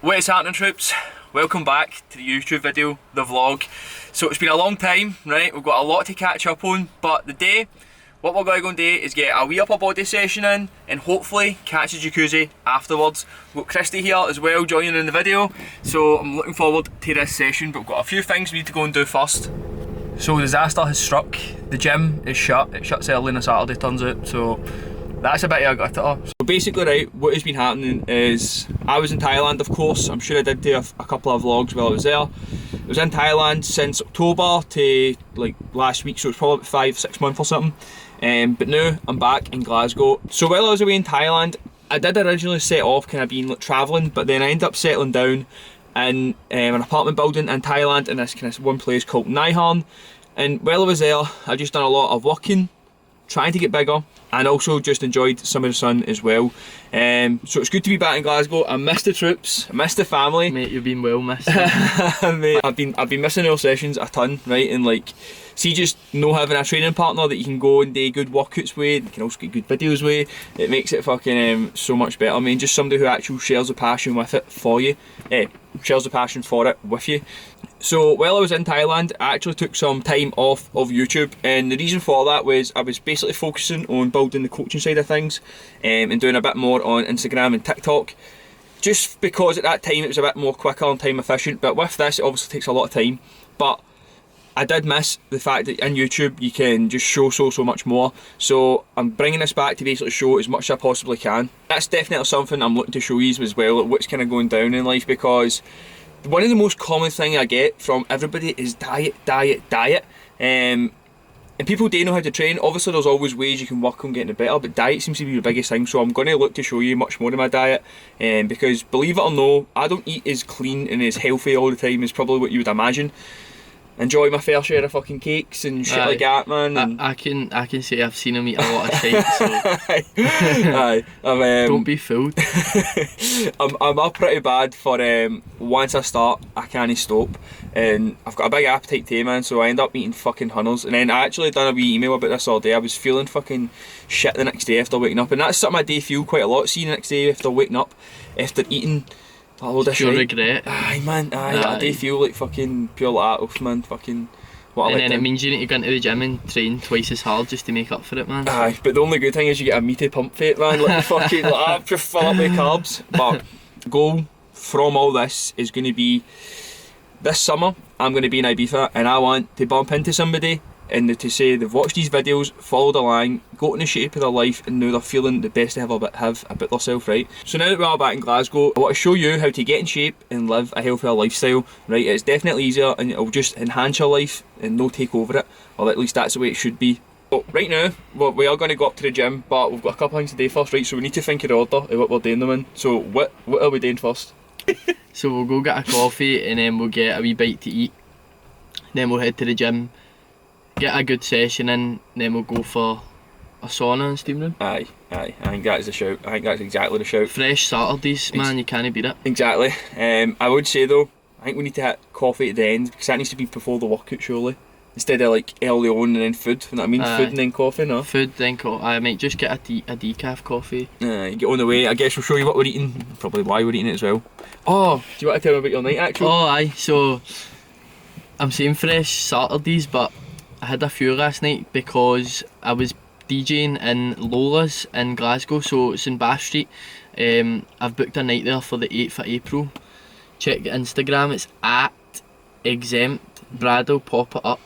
What is happening, troops? Welcome back to the YouTube video, the vlog. So it's been a long time, right? We've got a lot to catch up on, but today, what we're going to go and do is get a wee upper body session in and hopefully catch a jacuzzi afterwards. We've got Christy here as well joining in the video, so I'm looking forward to this session, but we've got a few things we need to go and do first. So disaster has struck. The gym is shut. It shuts early on a Saturday, turns out, so that's a bit of a gutter. So basically, right, what has been happening is I was in Thailand, of course. I'm sure I did do a couple of vlogs while I was there. I was in Thailand since October to like last week, so it's probably about 5-6 months or something. But now I'm back in Glasgow. So while I was away in Thailand, I did originally set off kind of being like travelling, but then I ended up settling down in an apartment building in Thailand in this kind of one place called Nai. And while I was there, I just done a lot of walking, trying to get bigger, and also just enjoyed some of the sun as well. So it's good to be back in Glasgow. I missed the troops, I missed the family. Mate, you've been well missed. Mate, I've been missing our sessions a ton, right? And like, see, just no having a training partner that you can go and do good workouts with, you can also get good videos with, it makes it fucking so much better. I mean, just somebody who actually shares the passion with it for you, shares the passion for it with you. So while I was in Thailand, I actually took some time off of YouTube, and the reason for that was I was basically focusing on building the coaching side of things, and doing a bit more on Instagram and TikTok, just because at that time it was a bit more quicker and time efficient. But with this, it obviously takes a lot of time. But I did miss the fact that in YouTube you can just show so much more. So I'm bringing this back to basically show as much as I possibly can. That's definitely something I'm looking to show you as well, like what's kind of going down in life, because one of the most common things I get from everybody is diet. And people do know how to train. Obviously there's always ways you can work on getting it better, but diet seems to be the biggest thing. So I'm going to look to show you much more of my diet, because believe it or no, I don't eat as clean and as healthy all the time as probably what you would imagine. Enjoy my fair share of fucking cakes and shit like that, man. And I can say I've seen him eat a lot of shit, so aye, don't be fooled. I'm up pretty bad for once I start I can't stop, and I've got a big appetite too, man, so I end up eating fucking hunters. And then I actually done a wee email about this all day. I was feeling fucking shit the next day after waking up, and that's something I do feel quite a lot, seeing the next day after waking up after eating a load of Pure shit. regret. Aye, man, I do feel like fucking pure like that, man, fucking what. And then it means you need to go into the gym and train twice as hard just to make up for it, man. Aye, but the only good thing is you get a meaty pump fate, man, like fucking like just fill up with carbs. But the goal from all this is going to be, this summer I'm going to be in Ibiza, and I want to bump into somebody and to say they've watched these videos, followed along, got in the shape of their life, and now they're feeling the best they have about themselves, right? So now that we're all back in Glasgow, I want to show you how to get in shape and live a healthier lifestyle, right? It's definitely easier, and it'll just enhance your life and no take over it, or at least that's the way it should be. So right now, we are going to go up to the gym, but we've got a couple of things to do first, right? So we need to think in order of what we're doing them in. So what are we doing first? So we'll go get a coffee, and then we'll get a wee bite to eat. Then we'll head to the gym, get a good session in, then we'll go for a sauna and steam room. Aye, I think that is the shout. I think that's exactly the shout. Fresh Saturdays, man, you can't beat it. Exactly. I would say though, I think we need to hit coffee at the end, because that needs to be before the workout surely, instead of like early on and then food. You know what I mean? Food and then coffee, no? Food then coffee. I might just get a decaf coffee. Get on the way. I guess we'll show you what we're eating, probably why we're eating it as well. Oh, do you want to tell me about your night actually? Oh aye, so I'm saying fresh Saturdays, but I had a few last night because I was DJing in Lola's in Glasgow, so it's in Bath Street. I've booked a night there for the 8th of April. Check Instagram, it's at exempt Bradle, pop it up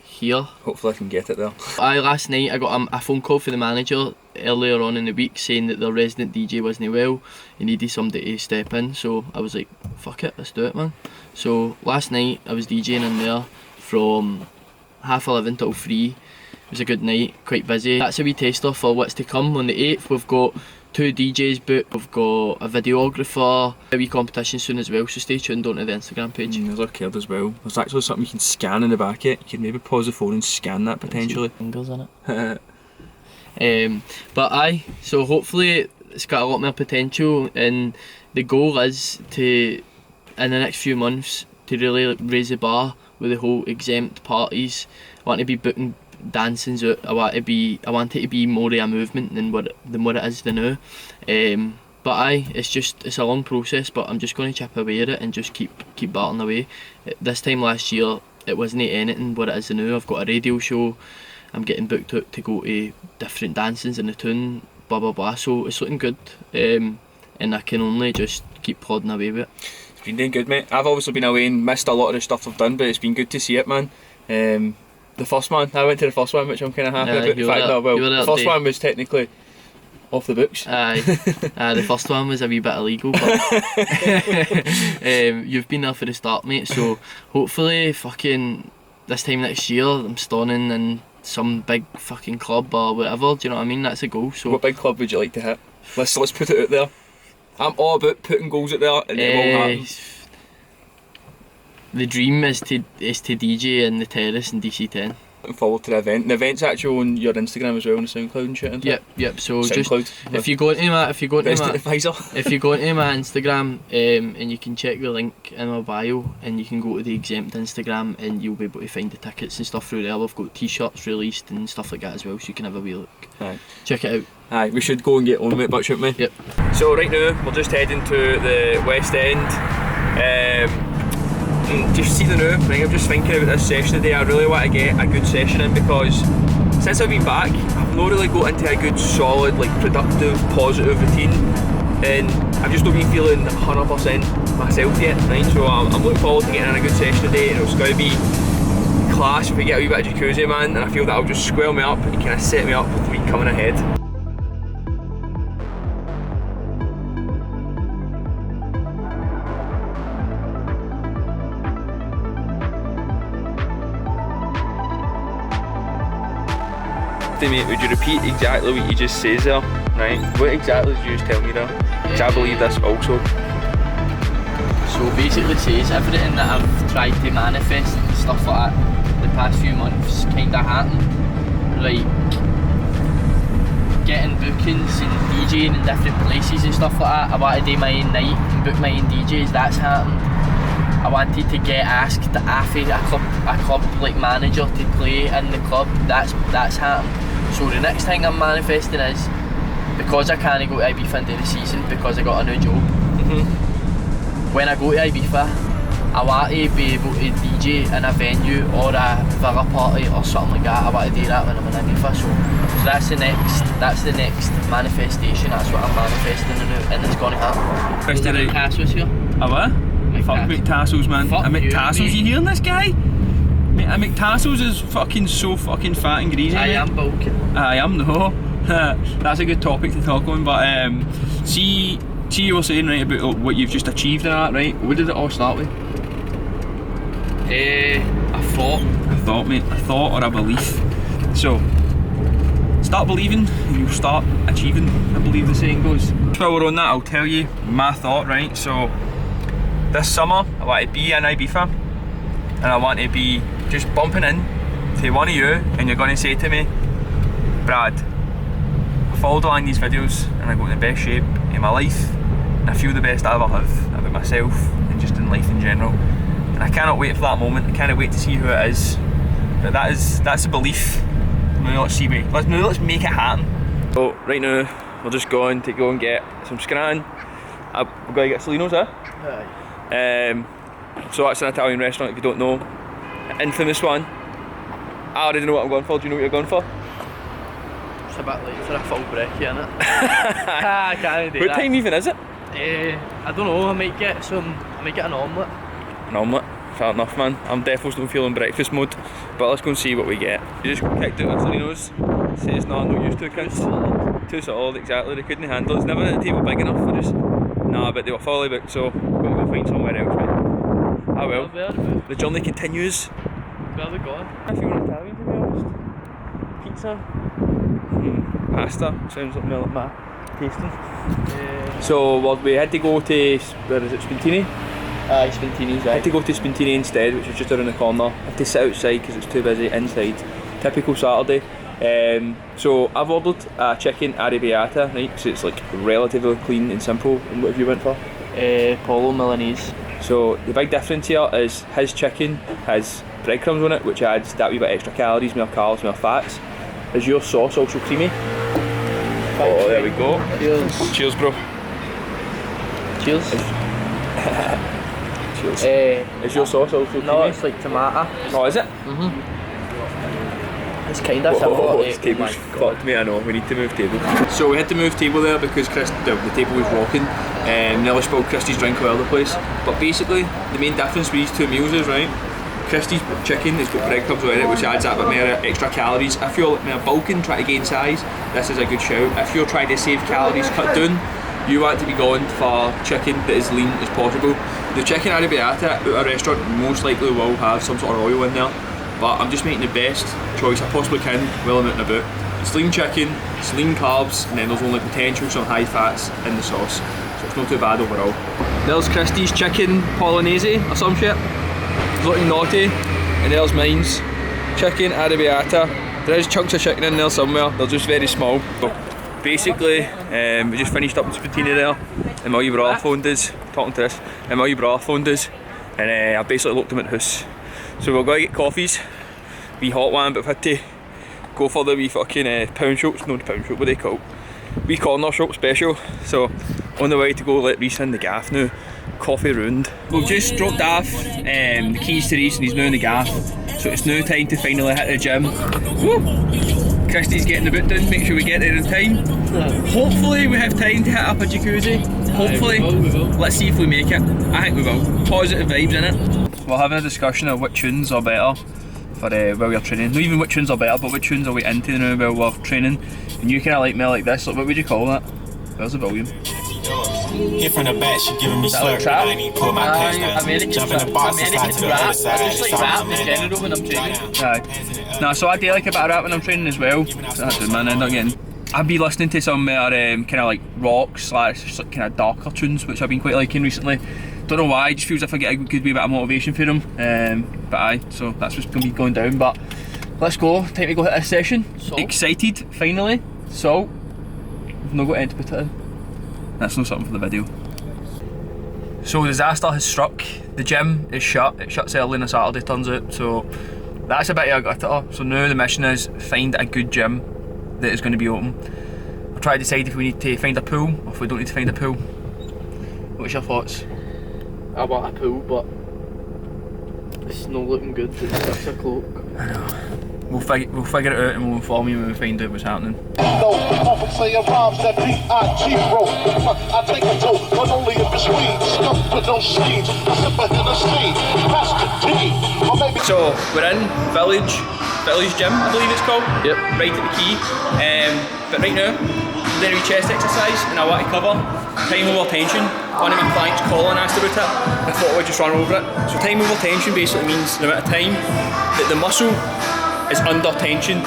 here. Hopefully I can get it there. Last night I got a phone call from the manager earlier on in the week saying that the resident DJ wasn't well, he needed somebody to step in, so I was like, fuck it, let's do it, man. So last night I was DJing in there from 11:30 till 3. It was a good night, quite busy. That's a wee taster for what's to come. On the 8th we've got 2 DJs booked, we've got a videographer, a wee competition soon as well, so stay tuned onto the Instagram page. There's a card as well. There's actually something you can scan in the back of it. You can maybe pause the phone and scan that potentially. Fingers in it. But aye, so hopefully it's got a lot more potential, and the goal is to, in the next few months, to really raise the bar with the whole exempt parties. I want to be booking dancing's out. I want it to be more of a movement than what it is now. But aye, it's a long process, but I'm just going to chip away at it and just keep battling away. This time last year, it wasn't anything what it is now. I've got a radio show, I'm getting booked out to go to different dancings in the town, blah blah blah, so it's looking good, and I can only just keep plodding away with it. It's been doing good, mate. I've obviously been away and missed a lot of the stuff I've done, but it's been good to see it, man. The first one, I went to the first one, which I'm kind of happy about. In fact, the first one was technically off the books. Aye, the first one was a wee bit illegal, but you've been there for the start, mate, so hopefully fucking this time next year I'm stunning in some big fucking club or whatever, do you know what I mean? That's a goal. So what big club would you like to hit? Let's put it out there. I'm all about putting goals out there and it will happen. The dream is to DJ in the Terrace in DC10. Looking forward to the event. The event's actually on your Instagram as well, on the SoundCloud and shit, isn't it? Yep. So SoundCloud, just if you go into my Instagram, and you can check the link in my bio, and you can go to the exempt Instagram, and you'll be able to find the tickets and stuff through there. We've got t-shirts released and stuff like that as well, so you can have a wee look. Aye. Check it out. Aye, we should go and get on with it, but shouldn't we? Yep. So right now we're just heading to the West End. Just see the now, right, I'm just thinking about this session today. I really want to get a good session in because since I've been back, I've not really got into a good, solid, like productive, positive routine, and I've just not been feeling 100% myself yet, right? So I'm looking forward to getting in a good session today, and it's going to be class if we get a wee bit of jacuzzi, man, and I feel that will just swell me up and kind of set me up with the week coming ahead. Mate, would you repeat exactly what you just says there, right? What exactly did you just tell me there? Because I believe this also. So basically says everything that I've tried to manifest and stuff like that the past few months kind of happened. Like getting bookings and DJing in different places and stuff like that. I wanted to do my own night and book my own DJs, that's happened. I wanted to get asked to AFI, a club like manager to play in the club, that's happened. So the next thing I'm manifesting is, because I can't go to Ibiza into the season because I got a new job, when I go to Ibiza, I want to be able to DJ in a venue or a villa party or something like that. I want to do that when I'm in Ibiza, so that's the next manifestation. That's what I'm manifesting and it's going to happen. There's a tassels here. A what? Fuck McTassels, man. Fuck a McTassels, you hearing this guy? Mate, a McTassels is fucking so fucking fat and greasy. I am bulking. I am, no. That's a good topic to talk on, but see you were saying, right, about what you've just achieved and that, right? What did it all start with? A thought, mate. A thought or a belief. So, start believing and you'll start achieving, I believe the saying goes. While we're on that, I'll tell you my thought, right? So, this summer, I want to be in Ibiza and I want to be just bumping in to one of you and you're going to say to me, Brad, I followed along these videos and I got in the best shape in my life and I feel the best I ever have about myself and just in life in general. And I cannot wait for that moment, I cannot wait to see who it is. But that's a belief. Now let's make it happen. So right now, we're just going to go and get some scran. We're going to get Salino's, Aye. So that's an Italian restaurant if you don't know. An infamous one. I already know what I'm going for, do you know what you're going for? It's a bit late for a full break, isn't it? I can't do What that. time even is it? I don't know, I might get an omelette. An omelette? Fair enough, man. I'm definitely still feeling breakfast mode, but let's go and see what we get. You just kicked out Salino's. Says no, I'm not used to kids. Too solid, exactly. They couldn't handle it. It's never a table big enough for us. Nah, but they were fully booked, so we're going to go find somewhere else, mate. Ah well. The journey continues. Where are we going? I feel Italian, to be honest. Pizza. Pasta. Sounds like more like my tasting. So we had to go to, where is it, Spontini? Aye, Spontini's I right. had to go to Spontini instead, which is just around the corner. I had to sit outside because it's too busy inside. Typical Saturday. So I've ordered a chicken arrabbiata, right? Because it's like relatively clean and simple. And what have you went for? Polo Milanese. So the big difference here is his chicken has breadcrumbs on it, which adds that wee bit extra calories, more carbs, more fats. Is your sauce also creamy? Oh, there we go. Cheers. Cheers, bro. Cheers. Cheers. Is your sauce also creamy? No, it's like tomato. Oh, is it? It's kind of similar. This table's fucked, mate, I know, we need to move table. So we had to move table there because the table was rocking and nearly spilled Christy's drink all over the place. But basically, the main difference with these two meals is, right, Christy's chicken has got breadcrumbs in it, which adds that bit more extra calories. If you're like bulking, trying to gain size, this is a good shout. If you're trying to save calories, cut down, you want to be going for chicken that is lean as possible. The chicken arrabbiata at a restaurant most likely will have some sort of oil in there, but I'm just making the best choice I possibly can while I'm out and about. It's lean chicken, it's lean carbs, and then there's only potential some high fats in the sauce, so it's not too bad overall. There's Christy's chicken polonaise or some shit. It's looking naughty, and there's mine's chicken arrabbiata. There is chunks of chicken in there somewhere, they're just very small. So basically, we just finished up with Spatini there, and my wee brother phoned us, talking to this, and my wee brother phoned us, and I basically looked him at the house. So we're going to get coffees, wee hot one, but we've had to go for the wee fucking pound shots, no the pound shot, what they call, wee corner shot special. So on the way to go let Reese in the gaff now, coffee round. We've just dropped off the keys to Reese and he's now in the gaff, so it's now time to finally hit the gym. Woo! Christy's getting the boot done, make sure we get there in time. Hopefully we have time to hit up a jacuzzi, hopefully. We will. Let's see if we make it. I think we will. Positive vibes in it. We're having a discussion of which tunes are better for while we're training. Not even which tunes are better, but which tunes are we into now while we're training. And you kind of like me like this, like, what would you call that? Where's the volume? Hit from the back, she giving me slurp. I ain't even pull my pants down. Jump in the box and slide to the other side. I just like rap in general when I'm training. Aye. Nah, so I do like a bit of rap when I'm training as well. That's good, man. End up getting. I've been listening to some more kind of like rock slash kind of darker tunes, which I've been quite liking recently. Don't know why, it just feels like I get a good wee bit of motivation for them. But aye, so that's what's going to be going down. But let's go, time to go hit a session. Salt. Excited, finally. Salt. We've not got any to put it in. That's not something for the video. So disaster has struck. The gym is shut. It shuts early on a Saturday, turns out. So that's a bit of a glitter. So now the mission is find a good gym that is going to be open. We'll try to decide if we need to find a pool or if we don't need to find a pool. What's your thoughts? I want a pool, but it's not looking good. It's 6 o'clock. I know. We'll figure it out and we'll inform you when we find out what's happening. So we're in Village Gym, I believe it's called. Yep. Right at the key. But right now, I'm doing a wee chest exercise and I want to cover time over tension. One of my clients, Colin, asked about it. I thought I would just run over it. So time over tension basically means the amount of time that the muscle is under tension,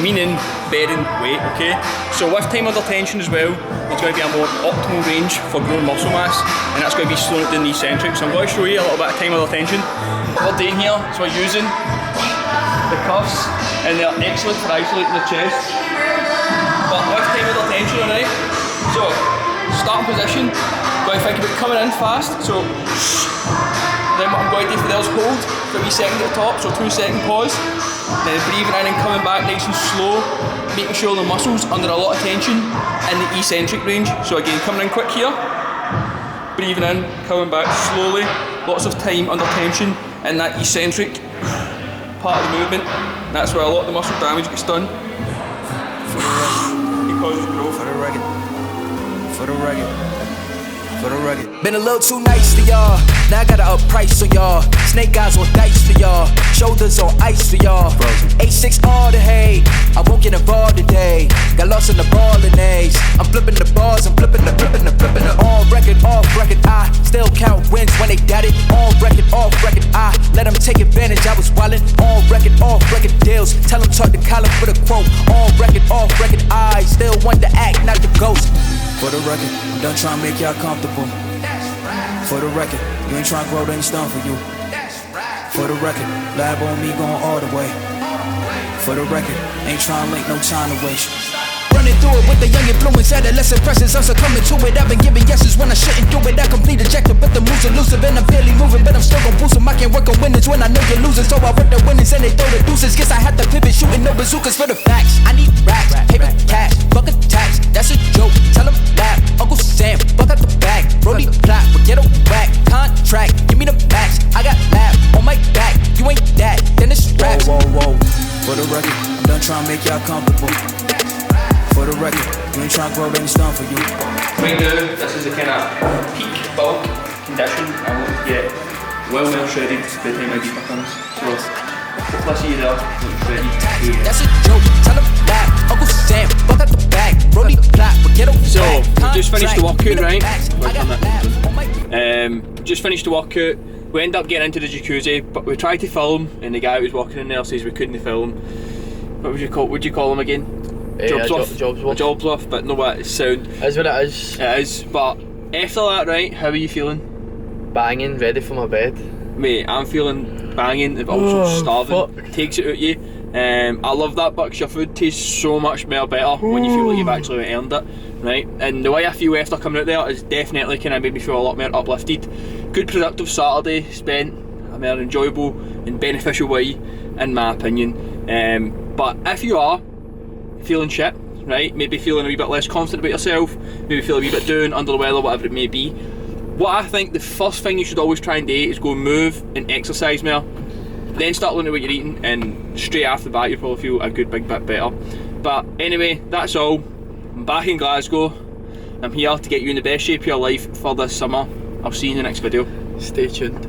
meaning bearing weight, okay? So with time under tension as well, there's going to be a more optimal range for growing muscle mass, and that's going to be slowing it down the eccentric. So I'm going to show you a little bit of time under tension. What we're doing here is we're using the cuffs, and they're excellent for isolating the chest. But with time under tension, alright? So, starting position, going to think about coming in fast, so then what I'm going to do for there is hold for a wee second at the top, so 2 second pause. Then breathing in and coming back nice and slow, making sure the muscles under a lot of tension in the eccentric range. So again, coming in quick here, breathing in, coming back slowly, lots of time under tension in that eccentric part of the movement. That's where a lot of the muscle damage gets done. Because growth. For the record. For the record. For the record. Been a little too nice to y'all. Now I gotta up price on y'all. Snake eyes on dice for y'all. Shoulders on ice for y'all. 8-6 all the hay. I won't get involved today. Got lost in the ball and A's. I'm flipping the balls. I'm flipping the. On record, off record. I still count wins when they got it. On record, off record. I let them take advantage. I was wildin'. On record, off record deals. Tell them talk to Colin for the quote. On record, off record. I still want to act, not the ghost. For the record, I'm done trying to make y'all comfortable. For the record, you ain't trying to grow, then it's done for you. For the record, lab on me going all the way. For the record, ain't trying to make no time to waste. Run running through it with the young influence, adolescent presence. I'm succumbing to it. I've been giving yeses when I shouldn't do it. I complete ejected, but the moves elusive, and I'm barely moving, but I'm still gon' boost 'em. I can't work on winners when I know you're losing, so I work the winnings and they throw the deuces. Guess I had to pivot, shooting no bazookas for the facts. I need racks, paper cash, fuck a tax. That's a joke. Tell 'em laugh. Uncle Sam, fuck out the bag. Brody plot, but get a whack. Contract, give me the max. I got laugh on my back. You ain't that, then it's straps. Whoa, whoa, whoa. For the record, I'm done trying to make y'all comfortable. For the record, you ain't trying to grow any stone for you. Right now, this is the kind of peak bulk condition I want to get well shredded by the time my beeper comes. So, hopefully I see you there, ready. That's a joke, tell 'em laugh. Uncle Sam, fuck out the bag. Brody plot, but get a whack. So, we've just finished the workout, right? Just finished the workout. We ended up getting into the jacuzzi, but we tried to film, and the guy who was working in there says we couldn't film. What would you call him again? Jobsworth, but no, what it's sound. Is what it is. It is, but after that, right, how are you feeling? Banging, ready for my bed. Mate, I'm feeling banging, but also starving. Fuck. Takes it out of you. I love that because your food tastes so much more better when you feel like you've actually earned it, right? And the way I feel after coming out there is definitely kind of made me feel a lot more uplifted. Good productive Saturday spent, a more enjoyable and beneficial way, in my opinion. But if you are feeling shit, right, maybe feeling a wee bit less confident about yourself, maybe feel a wee bit down, under the weather, whatever it may be, what I think the first thing you should always try and do is go move and exercise more. Then start learning what you're eating, and straight after the bat you'll probably feel a good big bit better. But anyway, that's all. I'm back in Glasgow. I'm here to get you in the best shape of your life for this summer. I'll see you in the next video. Stay tuned.